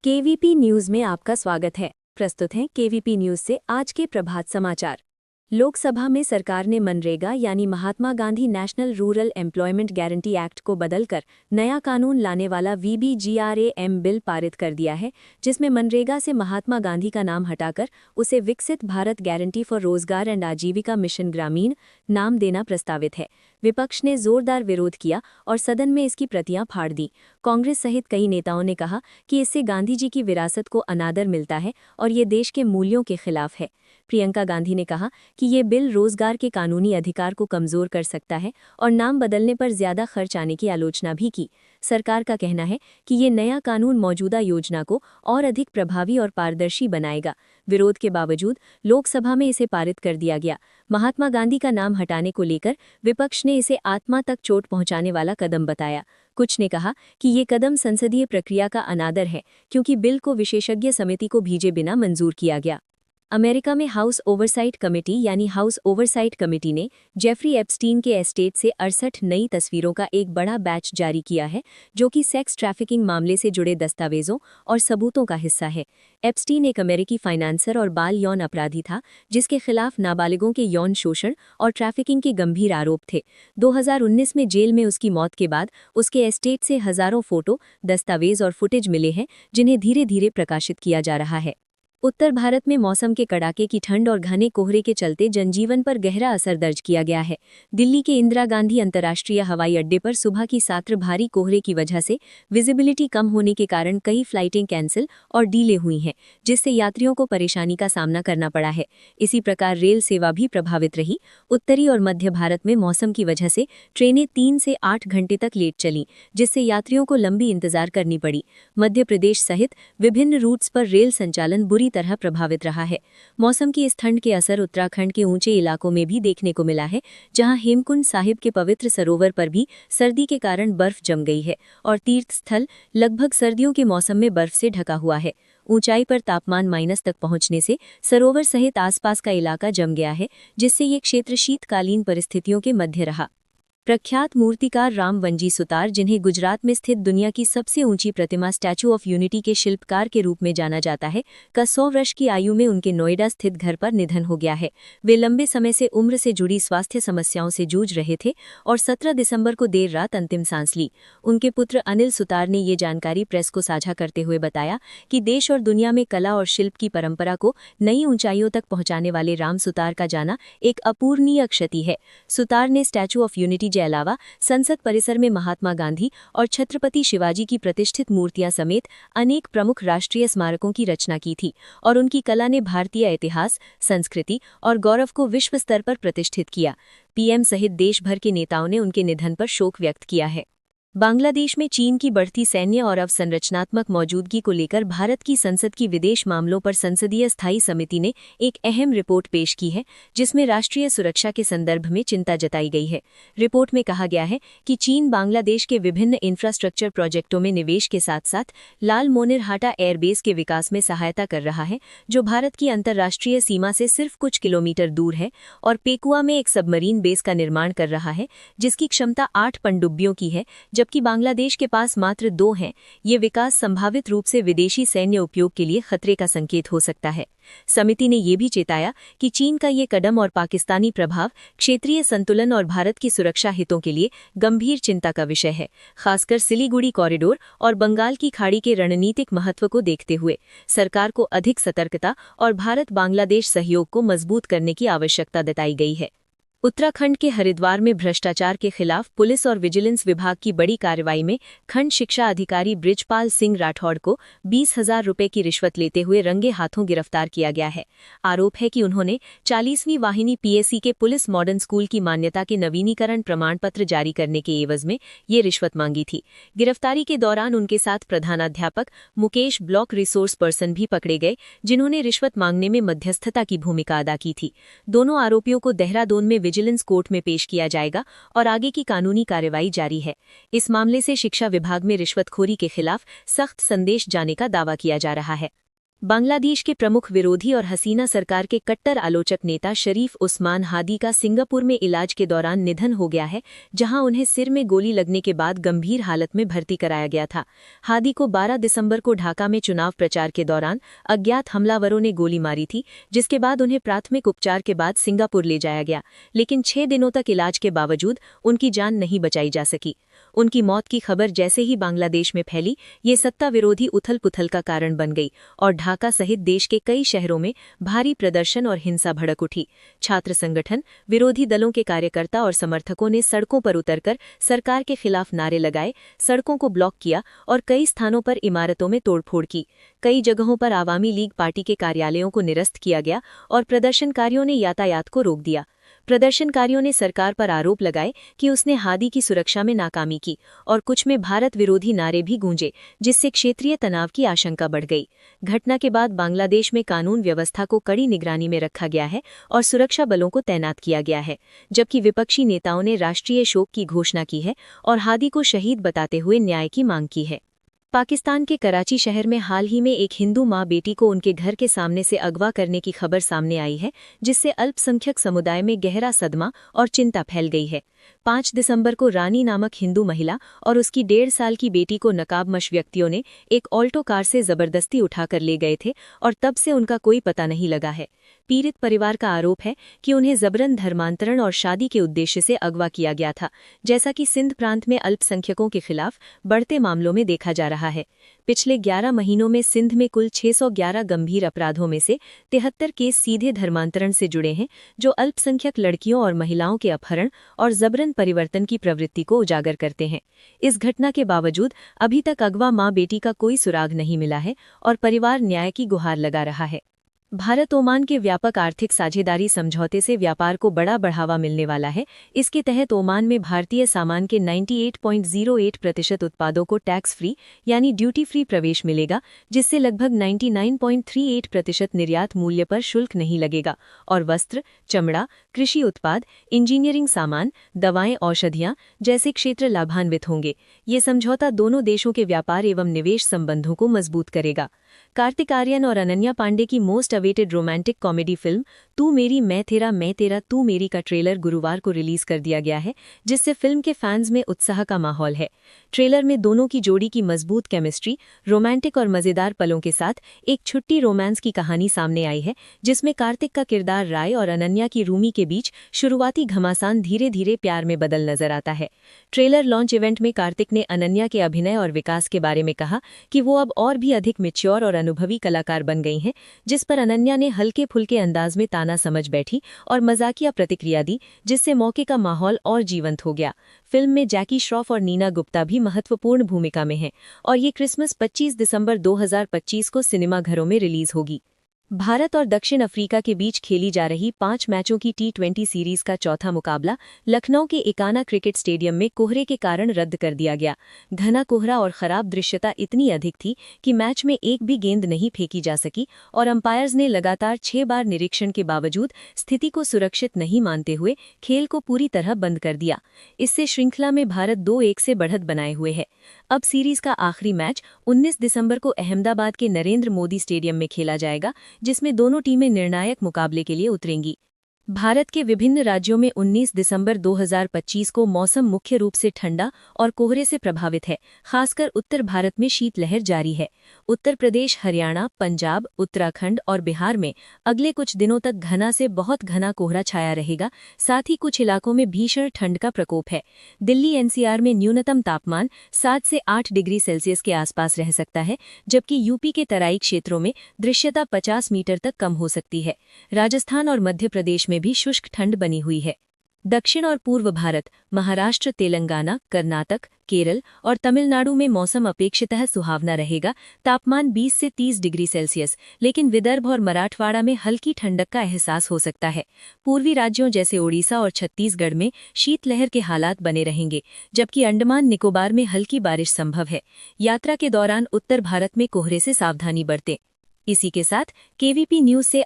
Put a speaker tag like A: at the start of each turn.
A: KVP news में आपका स्वागत है। प्रस्तुत हैं केवीपी न्यूज से आज के प्रभात समाचार। लोकसभा में सरकार ने मनरेगा यानी Mahatma Gandhi national rural employment guarantee act को बदलकर नया कानून लाने वाला वीबीजीआरएएम बिल पारित कर दिया है, जिसमें मनरेगा से महात्मा गांधी का नाम हटाकर उसे विकसित भारत गारंटी फॉर रोजगार एंड आजीविका मिशन ग्रामीण नाम देना प्रस्तावित है। विपक्ष ने जोरदार विरोध किया और सदन में इसकी प्रतियां फाड़ दी। कांग्रेस सहित कई नेताओं ने कहा कि इससे गांधी जी की विरासत को अनादर मिलता है और ये देश के मूल्यों के खिलाफ है। प्रियंका गांधी ने कहा कि ये बिल रोजगार के कानूनी अधिकार को कमजोर कर सकता है और नाम बदलने पर ज्यादा खर्च आने की आलोचना भी की। सरकार का कहना है कि ये नया कानून मौजूदा योजना को और अधिक प्रभावी और पारदर्शी बनाएगा। विरोध के बावजूद लोकसभा में इसे पारित कर दिया गया। महात्मा गांधी का नाम हटाने को लेकर विपक्ष ने इसे आत्मा तक चोट पहुंचाने वाला कदम बताया। कुछ ने कहा कि ये कदम संसदीय प्रक्रिया का अनादर है, क्योंकि बिल को विशेषज्ञ समिति को भेजे बिना मंजूर किया गया। अमेरिका में हाउस ओवरसाइट कमेटी यानी हाउस ओवरसाइट कमेटी ने जेफरी एप्स्टीन के एस्टेट से 68 नई तस्वीरों का एक बड़ा बैच जारी किया है, जो कि सेक्स ट्रैफिकिंग मामले से जुड़े दस्तावेजों और सबूतों का हिस्सा है। एप्स्टीन एक अमेरिकी फाइनेंसर और बाल यौन अपराधी था, जिसके खिलाफ नाबालिगों के यौन शोषण और ट्रैफिकिंग के गंभीर आरोप थे। 2019 में जेल में उसकी मौत के बाद उसके एस्टेट से हजारों फोटो, दस्तावेज और फुटेज मिले हैं, जिन्हें धीरे धीरे प्रकाशित किया जा रहा है। उत्तर भारत में मौसम के कड़ाके की ठंड और घने कोहरे के चलते जनजीवन पर गहरा असर दर्ज किया गया है। दिल्ली के इंदिरा गांधी अंतर्राष्ट्रीय हवाई अड्डे पर सुबह की सात्र भारी कोहरे की वजह से विजिबिलिटी कम होने के कारण कई फ्लाइटें कैंसिल और डीले हुई हैं, जिससे यात्रियों को परेशानी का सामना करना पड़ा है। इसी प्रकार रेल सेवा भी प्रभावित रही। उत्तरी और मध्य भारत में मौसम की वजह से ट्रेनें 3 से 8 घंटे तक लेट चलीं, जिससे यात्रियों को लंबी इंतजार करनी पड़ी। मध्य प्रदेश सहित विभिन्न रूट्स पर रेल संचालन बुरी तरह प्रभावित रहा है। मौसम की इस ठंड के असर उत्तराखंड के ऊंचे इलाकों में भी देखने को मिला है, जहां हेमकुंड साहिब के पवित्र सरोवर पर भी सर्दी के कारण बर्फ जम गई है और तीर्थ स्थल लगभग सर्दियों के मौसम में बर्फ से ढका हुआ है। ऊंचाई पर तापमान माइनस तक पहुंचने से सरोवर सहित आसपास का इलाका जम गया है, जिससे ये क्षेत्र शीतकालीन परिस्थितियों के मध्य रहा। प्रख्यात मूर्तिकार राम वंजी सुतार, जिन्हें गुजरात में स्थित दुनिया की सबसे ऊंची प्रतिमा स्टैचू ऑफ यूनिटी के शिल्पकार के रूप में जाना जाता है, का 100 वर्ष की आयु में उनके नोएडा स्थित घर पर निधन हो गया है। वे लंबे समय से उम्र से जुड़ी स्वास्थ्य समस्याओं से जूझ रहे थे और 17 दिसंबर को देर रात अंतिम सांस ली। उनके पुत्र अनिल सुतार ने ये जानकारी प्रेस को साझा करते हुए बताया कि देश और दुनिया में कला और शिल्प की परंपरा को नई ऊंचाइयों तक पहुंचाने वाले राम सुतार का जाना एक अपूरणीय क्षति है। सुतार ने स्टैचू ऑफ यूनिटी के अलावा संसद परिसर में महात्मा गांधी और छत्रपति शिवाजी की प्रतिष्ठित मूर्तियां समेत अनेक प्रमुख राष्ट्रीय स्मारकों की रचना की थी और उनकी कला ने भारतीय इतिहास, संस्कृति और गौरव को विश्व स्तर पर प्रतिष्ठित किया। पीएम सहित देश भर के नेताओं ने उनके निधन पर शोक व्यक्त किया है। बांग्लादेश में चीन की बढ़ती सैन्य और अवसंरचनात्मक मौजूदगी को लेकर भारत की संसद की विदेश मामलों पर संसदीय स्थायी समिति ने एक अहम रिपोर्ट पेश की है, जिसमें राष्ट्रीय सुरक्षा के संदर्भ में चिंता जताई गई है। रिपोर्ट में कहा गया है कि चीन बांग्लादेश के विभिन्न इंफ्रास्ट्रक्चर प्रोजेक्टों में निवेश के साथ साथ लाल मोनिरहाटा एयरबेस के विकास में सहायता कर रहा है, जो भारत की अंतर्राष्ट्रीय सीमा से सिर्फ कुछ किलोमीटर दूर है, और पेकुआ में एक सबमरीन बेस का निर्माण कर रहा है, जिसकी क्षमता 8 पनडुब्बियों की है, जबकि बांग्लादेश के पास मात्र 2 हैं। ये विकास संभावित रूप से विदेशी सैन्य उपयोग के लिए खतरे का संकेत हो सकता है। समिति ने ये भी चेताया कि चीन का ये कदम और पाकिस्तानी प्रभाव क्षेत्रीय संतुलन और भारत की सुरक्षा हितों के लिए गंभीर चिंता का विषय है, खासकर सिलीगुड़ी कॉरिडोर और बंगाल की खाड़ी के रणनीतिक महत्व को देखते हुए। सरकार को अधिक सतर्कता और भारत बांग्लादेश सहयोग को मजबूत करने की आवश्यकता बताई गई है। उत्तराखंड के हरिद्वार में भ्रष्टाचार के खिलाफ पुलिस और विजिलेंस विभाग की बड़ी कार्रवाई में खंड शिक्षा अधिकारी बृजपाल सिंह राठौड़ को 20,000 रुपये की रिश्वत लेते हुए रंगे हाथों गिरफ्तार किया गया है। आरोप है कि उन्होंने 40वीं वाहिनी पीएससी के पुलिस मॉडर्न स्कूल की मान्यता के नवीनीकरण प्रमाण पत्र जारी करने के एवज में ये रिश्वत मांगी थी। गिरफ्तारी के दौरान उनके साथ प्रधानाध्यापक मुकेश ब्लॉक रिसोर्स पर्सन भी पकड़े गए, जिन्होंने रिश्वत मांगने में मध्यस्थता की भूमिका अदा की थी। दोनों आरोपियों को देहरादून में विजिलेंस कोर्ट में पेश किया जाएगा और आगे की कानूनी कार्रवाई जारी है। इस मामले से शिक्षा विभाग में रिश्वतखोरी के खिलाफ सख्त संदेश जाने का दावा किया जा रहा है। बांग्लादेश के प्रमुख विरोधी और हसीना सरकार के कट्टर आलोचक नेता शरीफ उस्मान हादी का सिंगापुर में इलाज के दौरान निधन हो गया है, जहां उन्हें सिर में गोली लगने के बाद गंभीर हालत में भर्ती कराया गया था। हादी को 12 दिसंबर को ढाका में चुनाव प्रचार के दौरान अज्ञात हमलावरों ने गोली मारी थी, जिसके बाद उन्हें प्राथमिक उपचार के बाद सिंगापुर ले जाया गया, लेकिन 6 दिनों तक इलाज के बावजूद उनकी जान नहीं बचाई जा सकी। उनकी मौत की खबर जैसे ही बांग्लादेश में फैली, ये सत्ता विरोधी उथल पुथल का कारण बन गई और ढाका सहित देश के कई शहरों में भारी प्रदर्शन और हिंसा भड़क उठी। छात्र संगठन, विरोधी दलों के कार्यकर्ता और समर्थकों ने सड़कों पर उतरकर सरकार के खिलाफ नारे लगाए, सड़कों को ब्लॉक किया और कई स्थानों पर इमारतों में तोड़फोड़ की। कई जगहों पर आवामी लीग पार्टी के कार्यालयों को निरस्त किया गया और प्रदर्शनकारियों ने यातायात को रोक दिया। प्रदर्शनकारियों ने सरकार पर आरोप लगाए कि उसने हादी की सुरक्षा में नाकामी की और कुछ में भारत विरोधी नारे भी गूंजे, जिससे क्षेत्रीय तनाव की आशंका बढ़ गई। घटना के बाद बांग्लादेश में कानून व्यवस्था को कड़ी निगरानी में रखा गया है और सुरक्षा बलों को तैनात किया गया है, जबकि विपक्षी नेताओं ने राष्ट्रीय शोक की घोषणा की है और हादी को शहीद बताते हुए न्याय की मांग की है। पाकिस्तान के कराची शहर में हाल ही में एक हिंदू मां बेटी को उनके घर के सामने से अगवा करने की खबर सामने आई है, जिससे अल्पसंख्यक समुदाय में गहरा सदमा और चिंता फैल गई है। 5 दिसंबर को रानी नामक हिंदू महिला और उसकी 1.5 साल की बेटी को नकाबमश व्यक्तियों ने एक ऑल्टो कार से जबरदस्ती उठाकर ले गए थे और तब से उनका कोई पता नहीं लगा है। पीड़ित परिवार का आरोप है कि उन्हें जबरन धर्मांतरण और शादी के उद्देश्य से अगवा किया गया था, जैसा कि सिंध प्रांत में अल्पसंख्यकों के खिलाफ बढ़ते मामलों में देखा जा रहा है। पिछले 11 महीनों में सिंध में कुल 611 गंभीर अपराधों में से 73 केस सीधे धर्मांतरण से जुड़े हैं, जो अल्पसंख्यक लड़कियों और महिलाओं के अपहरण और जबरन परिवर्तन की प्रवृत्ति को उजागर करते हैं। इस घटना के बावजूद अभी तक अगवा मां बेटी का कोई सुराग नहीं मिला है और परिवार न्याय की गुहार लगा रहा है। भारत ओमान के व्यापक आर्थिक साझेदारी समझौते से व्यापार को बड़ा बढ़ावा मिलने वाला है। इसके तहत ओमान में भारतीय सामान के 98.08% उत्पादों को टैक्स फ्री यानी ड्यूटी फ्री प्रवेश मिलेगा, जिससे लगभग 99.38% निर्यात मूल्य पर शुल्क नहीं लगेगा और वस्त्र, चमड़ा, कृषि उत्पाद, इंजीनियरिंग सामान, दवाएं, औषधियां जैसे क्षेत्र लाभान्वित होंगे। ये समझौता दोनों देशों के व्यापार एवं निवेश संबंधों को मजबूत करेगा। कार्तिक आर्यन और अनन्या पांडे की most awaited romantic comedy film तू मेरी मैं तेरा तू मेरी का ट्रेलर गुरुवार को रिलीज कर दिया गया है, जिससे फिल्म के फैंस में उत्साह का माहौल है। ट्रेलर में दोनों की जोड़ी की मजबूत केमिस्ट्री, रोमांटिक और मजेदार पलों के साथ एक छुट्टी रोमांस की कहानी सामने आई है, जिसमें कार्तिक का किरदार राय और अनन्या की रूमी के बीच शुरुआती घमासान धीरे धीरे प्यार में बदल नजर आता है। ट्रेलर लॉन्च इवेंट में कार्तिक ने अनन्या के अभिनय और विकास के बारे में कहा कि वो अब और भी अधिक मैच्योर और अनुभवी कलाकार बन गई हैं, जिस पर अनन्या ने हल्के फुल्के अंदाज में ताना समझ बैठी और मजाकिया प्रतिक्रिया दी, जिससे मौके का माहौल और जीवंत हो गया। फिल्म में जैकी श्रॉफ और नीना गुप्ता भी महत्वपूर्ण भूमिका में हैं और ये क्रिसमस 25 दिसंबर 2025 को सिनेमाघरों में रिलीज होगी। भारत और दक्षिण अफ्रीका के बीच खेली जा रही 5 मैचों की T20 सीरीज का चौथा मुकाबला लखनऊ के एकाना क्रिकेट स्टेडियम में कोहरे के कारण रद्द कर दिया गया। घना कोहरा और खराब दृश्यता इतनी अधिक थी कि मैच में एक भी गेंद नहीं फेंकी जा सकी और अंपायर्स ने लगातार 6 बार निरीक्षण के बावजूद स्थिति को सुरक्षित नहीं मानते हुए खेल को पूरी तरह बंद कर दिया। इससे श्रृंखला में भारत 2-1 से बढ़त बनाए हुए है। अब सीरीज का आखिरी मैच 19 दिसंबर को अहमदाबाद के नरेंद्र मोदी स्टेडियम में खेला जाएगा, जिसमें दोनों टीमें निर्णायक मुकाबले के लिए उतरेंगी। भारत के विभिन्न राज्यों में 19 दिसंबर 2025 को मौसम मुख्य रूप से ठंडा और कोहरे से प्रभावित है। खासकर उत्तर भारत में शीतलहर जारी है। उत्तर प्रदेश, हरियाणा, पंजाब, उत्तराखंड और बिहार में अगले कुछ दिनों तक घना से बहुत घना कोहरा छाया रहेगा। साथ ही कुछ इलाकों में भीषण ठंड का प्रकोप है। दिल्ली एनसीआर में न्यूनतम तापमान 7 से 8 डिग्री सेल्सियस के आसपास रह सकता है, जबकि यूपी के तराई क्षेत्रों में दृश्यता 50 मीटर तक कम हो सकती है। राजस्थान और मध्य प्रदेश में भी शुष्क ठंड बनी हुई है। दक्षिण और पूर्व भारत, महाराष्ट्र, तेलंगाना, कर्नाटक, केरल और तमिलनाडु में मौसम अपेक्षितः सुहावना रहेगा। तापमान 20 से 30 डिग्री सेल्सियस, लेकिन विदर्भ और मराठवाड़ा में हल्की ठंडक का एहसास हो सकता है। पूर्वी राज्यों जैसे ओडिशा और छत्तीसगढ़ में शीतलहर के हालात बने रहेंगे, जबकि अंडमान निकोबार में हल्की बारिश संभव है। यात्रा के दौरान उत्तर भारत में कोहरे से सावधानी बरतें। इसी के साथ केवीपी न्यूज से